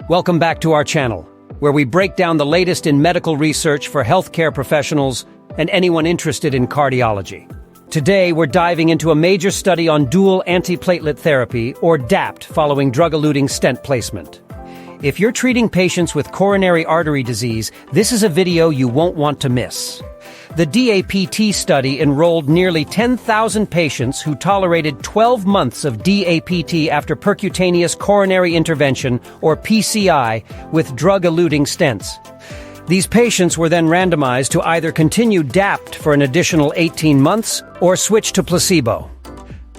Welcome back to our channel, where we break down the latest in medical research for healthcare professionals and anyone interested in cardiology. Today, we're diving into a major study on dual antiplatelet therapy, or DAPT, following drug-eluting stent placement. If you're treating patients with coronary artery disease, this is a video you won't want to miss. The DAPT study enrolled nearly 10,000 patients who tolerated 12 months of DAPT after percutaneous coronary intervention, or PCI, with drug-eluting stents. These patients were then randomized to either continue DAPT for an additional 18 months or switch to placebo.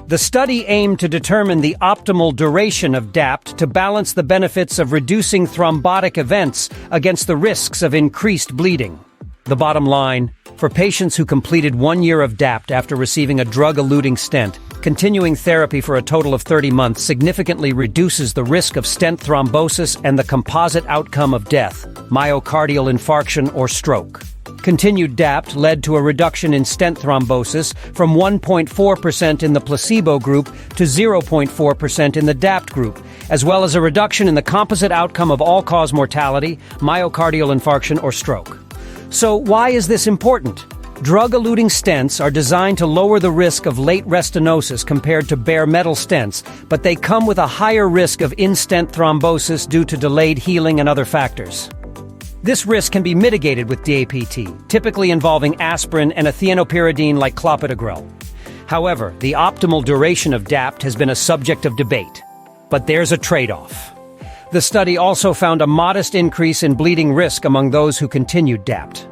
The study aimed to determine the optimal duration of DAPT to balance the benefits of reducing thrombotic events against the risks of increased bleeding. The bottom line: for patients who completed 1 year of DAPT after receiving a drug-eluting stent, continuing therapy for a total of 30 months significantly reduces the risk of stent thrombosis and the composite outcome of death, myocardial infarction or stroke. Continued DAPT led to a reduction in stent thrombosis from 1.4% in the placebo group to 0.4% in the DAPT group, as well as a reduction in the composite outcome of all-cause mortality, myocardial infarction or stroke. So why is this important? Drug-eluting stents are designed to lower the risk of late restenosis compared to bare metal stents, but they come with a higher risk of in-stent thrombosis due to delayed healing and other factors. This risk can be mitigated with DAPT, typically involving aspirin and a thienopyridine like clopidogrel. However, the optimal duration of DAPT has been a subject of debate. But there's a trade-off. The study also found a modest increase in bleeding risk among those who continued DAPT.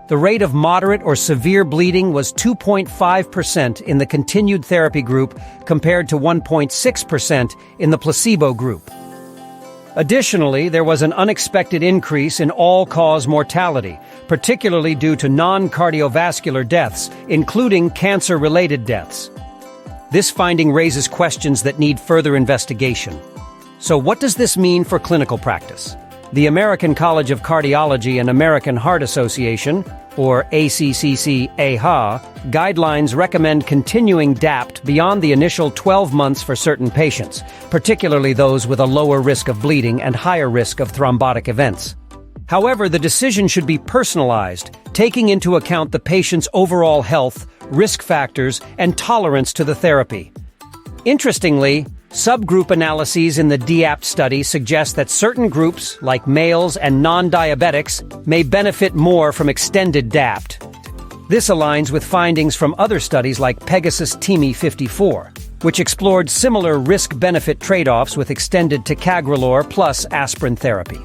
The rate of moderate or severe bleeding was 2.5% in the continued therapy group compared to 1.6% in the placebo group. Additionally, there was an unexpected increase in all-cause mortality, particularly due to non-cardiovascular deaths, including cancer-related deaths. This finding raises questions that need further investigation. So what does this mean for clinical practice? The American College of Cardiology and American Heart Association, or ACCC-AHA, guidelines recommend continuing DAPT beyond the initial 12 months for certain patients, particularly those with a lower risk of bleeding and higher risk of thrombotic events. However, the decision should be personalized, taking into account the patient's overall health, risk factors, and tolerance to the therapy. Interestingly, subgroup analyses in the DAPT study suggest that certain groups, like males and non-diabetics, may benefit more from extended DAPT. This aligns with findings from other studies like Pegasus-TIMI 54, which explored similar risk-benefit trade-offs with extended ticagrelor plus aspirin therapy.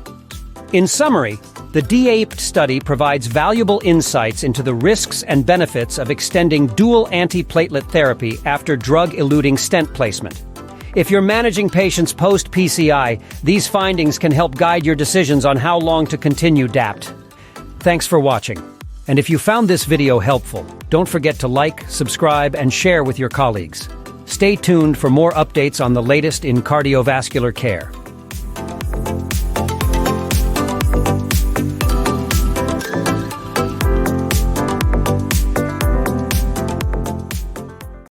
In summary, the DAPT study provides valuable insights into the risks and benefits of extending dual antiplatelet therapy after drug-eluting stent placement. If you're managing patients post-PCI, these findings can help guide your decisions on how long to continue DAPT. Thanks for watching. And if you found this video helpful, don't forget to like, subscribe, and share with your colleagues. Stay tuned for more updates on the latest in cardiovascular care.